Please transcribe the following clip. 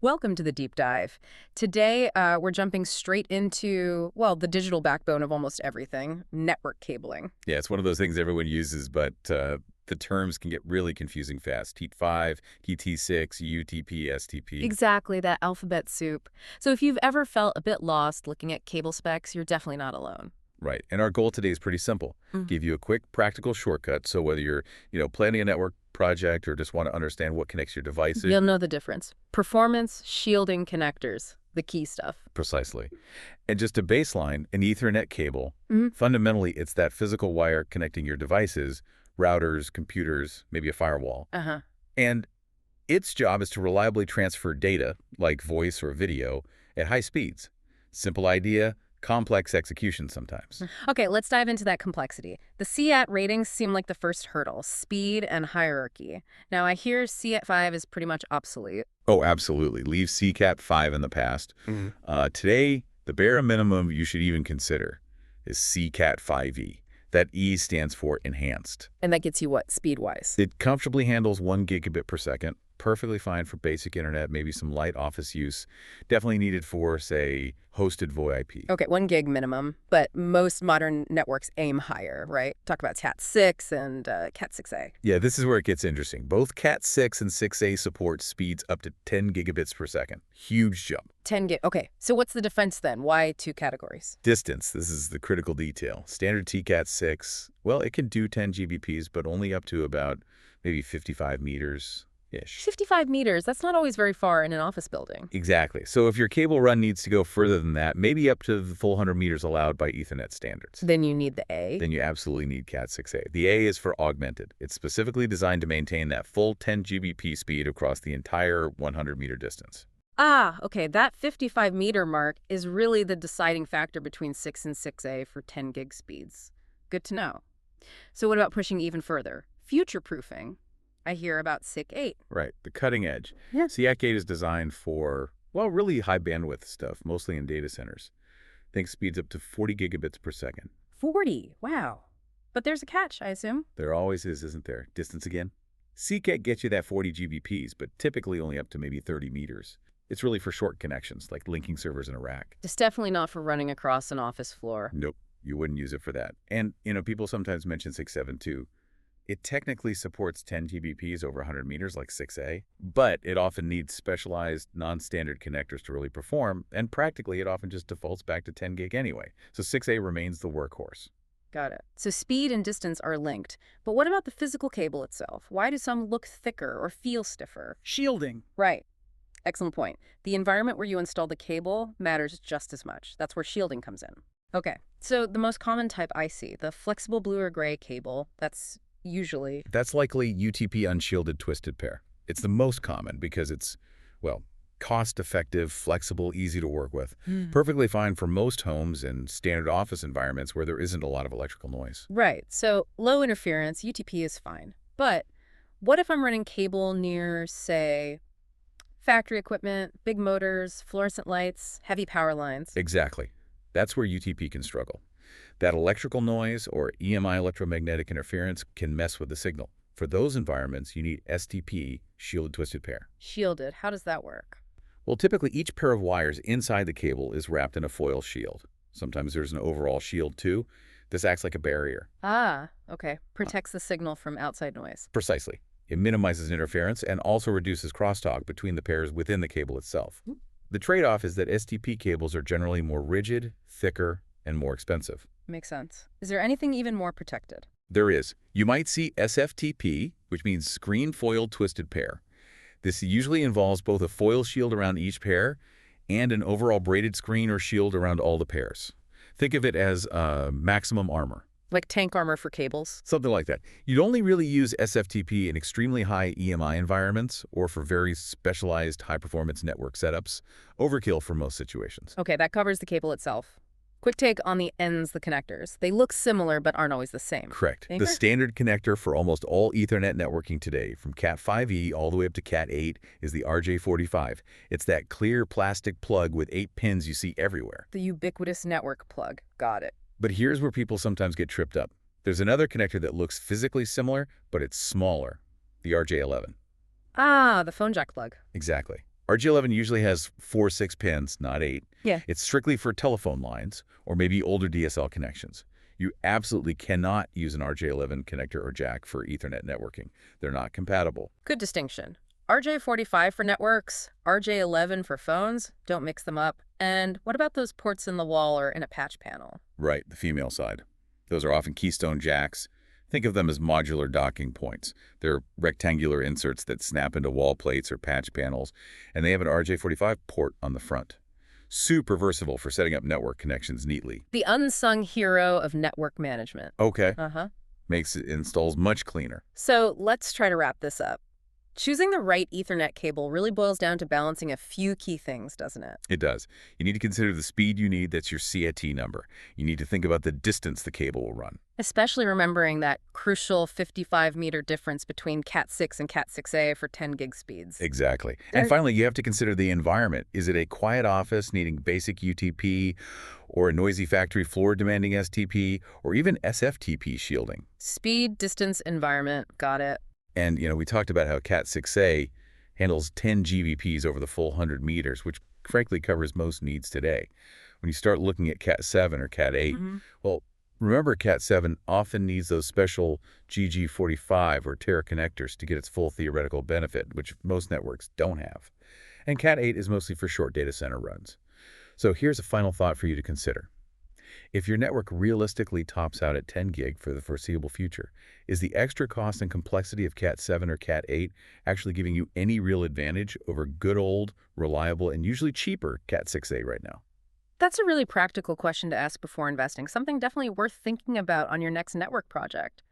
Welcome to the deep dive. Today, we're jumping straight into, well, the digital backbone of almost everything, network cabling. Yeah, it's one of those things everyone uses, but the terms can get really confusing fast. TEAT5, TT6, UTP, STP. Exactly, that alphabet soup. So if you've ever felt a bit lost looking at cable specs, you're definitely not alone. Right. And our goal today is pretty simple. Give you a quick practical shortcut. So whether you're, planning a network project or just want to understand what connects your devices. You'll know the difference. Performance, shielding, connectors, the key stuff. Precisely. And just a baseline, an Ethernet cable, fundamentally, it's that physical wire connecting your devices, routers, computers, maybe a firewall. And its job is to reliably transfer data, like voice or video, at high speeds. Simple idea, complex execution sometimes. Okay, let's dive into that complexity. The CAT ratings seem like the first hurdle, speed and hierarchy. Now, I hear CAT5 is pretty much obsolete. Oh, absolutely. Leave CCAT5 in the past. Today, the bare minimum you should even consider is CCAT5E. That E stands for enhanced. And that gets you what, speed-wise? It comfortably handles 1 gigabit per second, perfectly fine for basic internet, maybe some light office use. Definitely needed for, say, hosted VoIP. Okay, 1 gig minimum, but most modern networks aim higher, right? Talk about Cat6 and Cat6a. Yeah, this is where it gets interesting. Both Cat6 and 6a support speeds up to 10 gigabits per second. Huge jump. 10 gig. Okay, so what's the defense then? Why two categories? Distance. This is the critical detail. Standard TCAT6, well, it can do 10 GBPs, but only up to about maybe 55 meters. 55 meters, that's not always very far in an office building. Exactly. So if your cable run needs to go further than that, maybe up to the full 100 meters allowed by Ethernet standards. Then you need the A. Then you absolutely need Cat6a. The A is for augmented. It's specifically designed to maintain that full 10 GBP speed across the entire 100-meter distance. Ah, okay, that 55-meter mark is really the deciding factor between 6 and 6A for 10 gig speeds. Good to know. So what about pushing even further? Future-proofing. I hear about SIC-8. Right, the cutting edge. Yeah. SIC-8 is designed for, well, really high bandwidth stuff, mostly in data centers. Think speeds up to 40 gigabits per second. 40, wow. But there's a catch, I assume. There always is, isn't there? Distance again? SIC-8 gets you that 40 GBPs, but typically only up to maybe 30 meters. It's really for short connections, like linking servers in a rack. It's definitely not for running across an office floor. Nope, you wouldn't use it for that. And, people sometimes mention 6.7 too. It technically supports 10 GBPs over 100 meters like 6A, but it often needs specialized, non-standard connectors to really perform, and practically it often just defaults back to 10 gig anyway. So 6A remains the workhorse. Got it. So speed and distance are linked. But what about the physical cable itself? Why do some look thicker or feel stiffer? Shielding. Right. Excellent point. The environment where you install the cable matters just as much. That's where shielding comes in. Okay. So the most common type I see, the flexible blue or gray cable, that's likely UTP unshielded twisted pair. It's the most common because it's, well, cost-effective, flexible, easy to work with. Perfectly fine for most homes and standard office environments where there isn't a lot of electrical noise. Right. So low interference, UTP is fine. But what if I'm running cable near, say, factory equipment, big motors, fluorescent lights, heavy power lines? Exactly. That's where UTP can struggle. That electrical noise or EMI electromagnetic interference can mess with the signal. For those environments, you need STP, shielded twisted pair. Shielded. How does that work? Well, typically each pair of wires inside the cable is wrapped in a foil shield. Sometimes there's an overall shield too. This acts like a barrier. Ah, okay. Protects the signal from outside noise. Precisely. It minimizes interference and also reduces crosstalk between the pairs within the cable itself. The trade-off is that STP cables are generally more rigid, thicker, and more expensive. Makes sense. Is there anything even more protected? There is. You might see SFTP, which means screen foil twisted pair. This usually involves both a foil shield around each pair and an overall braided screen or shield around all the pairs. Think of it as maximum armor. Like tank armor for cables? Something like that. You'd only really use SFTP in extremely high EMI environments or for very specialized high-performance network setups. Overkill for most situations. Okay, that covers the cable itself. Quick take on the ends, the connectors. They look similar but aren't always the same. Correct. The standard connector for almost all Ethernet networking today, from Cat5e all the way up to Cat8, is the RJ45. It's that clear plastic plug with 8 pins you see everywhere. The ubiquitous network plug. Got it. But here's where people sometimes get tripped up. There's another connector that looks physically similar, but it's smaller, the RJ11. Ah, the phone jack plug. Exactly. RJ11 usually has 4 6 pins, not 8. Yeah. It's strictly for telephone lines or maybe older DSL connections. You absolutely cannot use an RJ11 connector or jack for Ethernet networking. They're not compatible. Good distinction. RJ45 for networks, RJ11 for phones. Don't mix them up. And what about those ports in the wall or in a patch panel? Right, the female side. Those are often keystone jacks. Think of them as modular docking points. They're rectangular inserts that snap into wall plates or patch panels, and they have an RJ45 port on the front. Super versatile for setting up network connections neatly. The unsung hero of network management. Okay. Uh-huh. Makes installs much cleaner. So let's try to wrap this up. Choosing the right Ethernet cable really boils down to balancing a few key things, doesn't it? It does. You need to consider the speed you need. That's your CAT number. You need to think about the distance the cable will run. Especially remembering that crucial 55-meter difference between Cat6 and Cat6A for 10 gig speeds. Exactly. And finally, you have to consider the environment. Is it a quiet office needing basic UTP, or a noisy factory floor demanding STP, or even SFTP shielding? Speed, distance, environment. Got it. And, we talked about how Cat6A handles 10 GBPs over the full 100 meters, which frankly covers most needs today. When you start looking at Cat7 or Cat8, well, remember Cat7 often needs those special GG45 or Terra connectors to get its full theoretical benefit, which most networks don't have. And Cat8 is mostly for short data center runs. So here's a final thought for you to consider. If your network realistically tops out at 10 gig for the foreseeable future, is the extra cost and complexity of Cat7 or Cat8 actually giving you any real advantage over good old, reliable, and usually cheaper Cat6A right now? That's a really practical question to ask before investing, something definitely worth thinking about on your next network project.